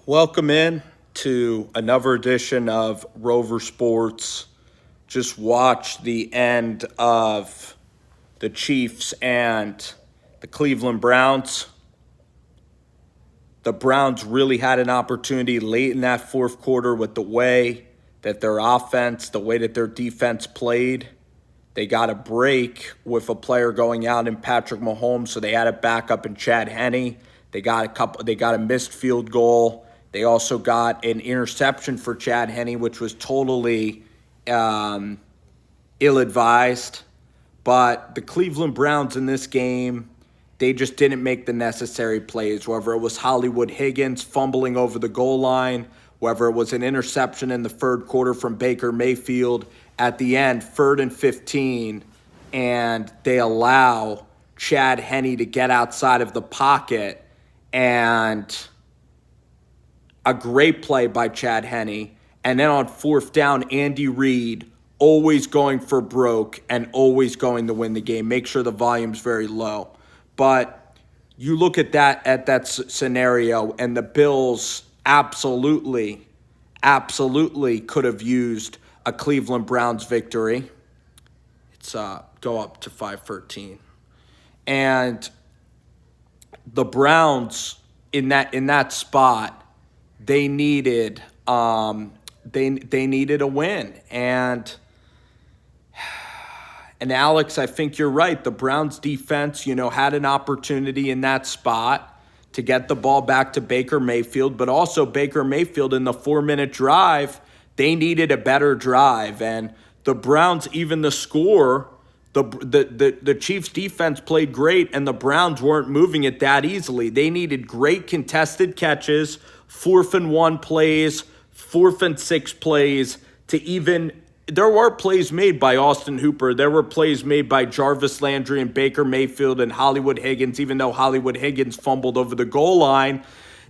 Welcome in to another edition of Rover Sports. Just watched the end of the Chiefs and the Cleveland Browns. The Browns really had an opportunity late in that fourth quarter with the way that their offense, the way that their defense played. They got a break with a player going out in Patrick Mahomes, so they had a backup in Chad Henne. They got a missed field goal. They also got an interception for Chad Henne, which was totally ill-advised. But the Cleveland Browns in this game, they just didn't make the necessary plays, whether it was Hollywood Higgins fumbling over the goal line, whether it was an interception in the third quarter from Baker Mayfield at the end, 3rd and 15, and they allow Chad Henne to get outside of the pocket, and a great play by Chad Henne. And then on 4th down, Andy Reid always going for broke and always going to win the game. Make sure the volume's very low. But you look at that scenario, and the Bills absolutely could have used a Cleveland Browns victory. It's go up to 5-13. And the Browns in that spot, they needed they needed a win. And Alex, I think you're right. The Browns defense, had an opportunity in that spot to get the ball back to Baker Mayfield, but also Baker Mayfield in the 4-minute drive, they needed a better drive. And the Browns, even the score, the Chiefs defense played great, and the Browns weren't moving it that easily. They needed great contested catches, 4th and 1 plays, 4th and 6 plays to even. There were plays made by Austin Hooper. There were plays made by Jarvis Landry and Baker Mayfield and Hollywood Higgins, even though Hollywood Higgins fumbled over the goal line.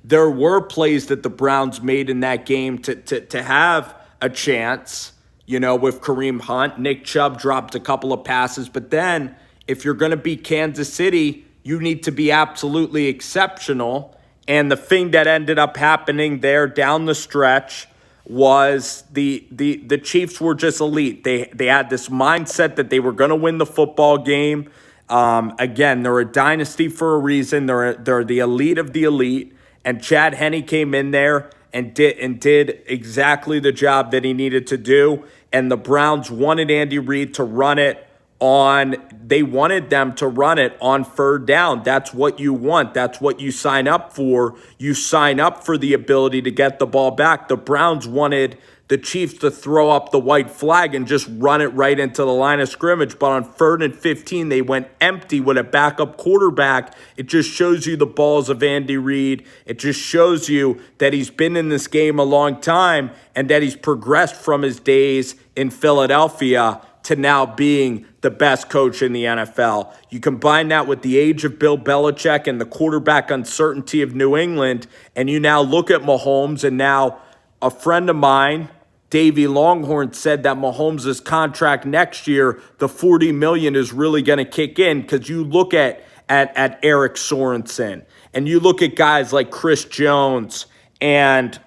There were plays that the Browns made in that game to have a chance, with Kareem Hunt. Nick Chubb dropped a couple of passes. But then if you're going to beat Kansas City, you need to be absolutely exceptional. And the thing that ended up happening there down the stretch was the Chiefs were just elite. They had this mindset that they were going to win the football game. Again, they're a dynasty for a reason. They're the elite of the elite. And Chad Henne came in there and did exactly the job that he needed to do. And the Browns wanted Andy Reid to run it they wanted them to run it on 3rd down. That's what you want. That's what you sign up for. You sign up for the ability to get the ball back. The Browns wanted the Chiefs to throw up the white flag and just run it right into the line of scrimmage. But on 3rd and 15, they went empty with a backup quarterback. It just shows you the balls of Andy Reid. It just shows you that he's been in this game a long time and that he's progressed from his days in Philadelphia to now being the best coach in the NFL. You combine that with the age of Bill Belichick and the quarterback uncertainty of New England, and you now look at Mahomes, and now a friend of mine, Davey Longhorn, said that Mahomes' contract next year, the $40 million is really going to kick in, because you look at Eric Sorensen, and you look at guys like Chris Jones and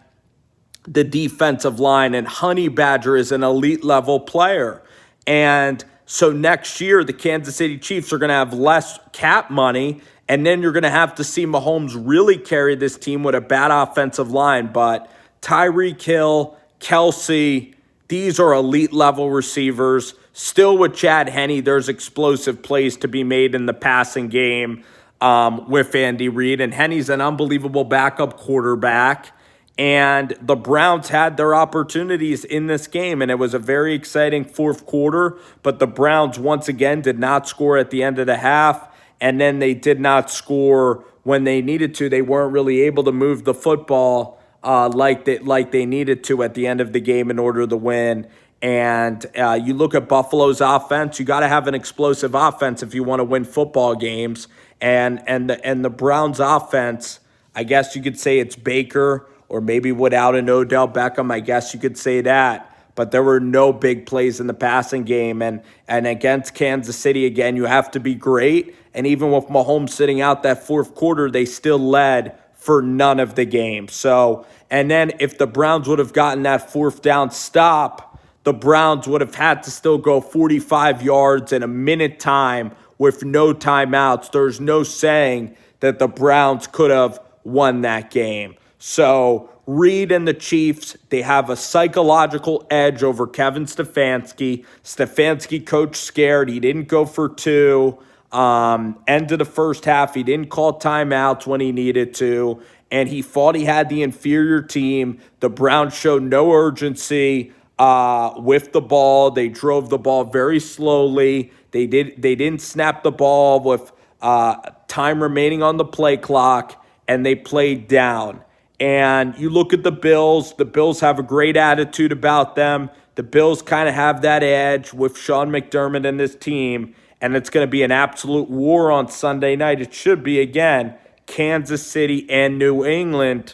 the defensive line, and Honey Badger is an elite level player. And so next year, the Kansas City Chiefs are going to have less cap money, and then you're going to have to see Mahomes really carry this team with a bad offensive line. But Tyreek Hill, Kelsey, these are elite level receivers. Still with Chad Henne, there's explosive plays to be made in the passing game with Andy Reid. And Henne's an unbelievable backup quarterback. And the Browns had their opportunities in this game, and it was a very exciting fourth quarter. But the Browns, once again, did not score at the end of the half, and then they did not score when they needed to. They weren't really able to move the football like they needed to at the end of the game in order to win. And you look at Buffalo's offense, you got to have an explosive offense if you want to win football games. And the Browns offense, I guess you could say it's Baker, or maybe without an Odell Beckham, I guess you could say that. But there were no big plays in the passing game. And against Kansas City, again, you have to be great. And even with Mahomes sitting out that fourth quarter, they still led for none of the game. So, and then if the Browns would have gotten that fourth down stop, the Browns would have had to still go 45 yards in a minute time with no timeouts. There's no saying that the Browns could have won that game. So Reed and the Chiefs, they have a psychological edge over Kevin Stefanski. Stefanski coach scared. He didn't go for two. End of the first half, he didn't call timeouts when he needed to, and he thought he had the inferior team. The Browns showed no urgency with the ball. They drove the ball very slowly. They didn't snap the ball with time remaining on the play clock, and they played down. And you look at the Bills have a great attitude about them. The Bills kind of have that edge with Sean McDermott and his team, and it's going to be an absolute war on Sunday night. It should be, again, Kansas City and New England,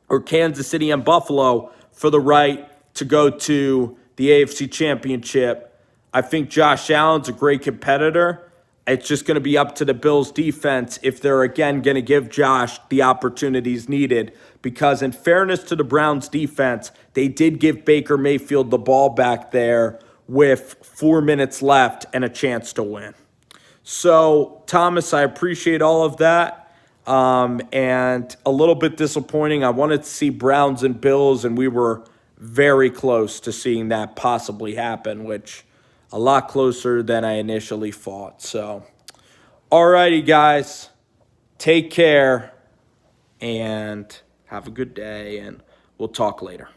or Kansas City and Buffalo, for the right to go to the AFC Championship. I think Josh Allen's a great competitor. It's just going to be up to the Bills' defense if they're, again, going to give Josh the opportunities needed. Because in fairness to the Browns' defense, they did give Baker Mayfield the ball back there with 4 minutes left and a chance to win. So, Thomas, I appreciate all of that. And a little bit disappointing. I wanted to see Browns and Bills, and we were very close to seeing that possibly happen, which a lot closer than I initially thought. So, alrighty, guys, take care and have a good day, and we'll talk later.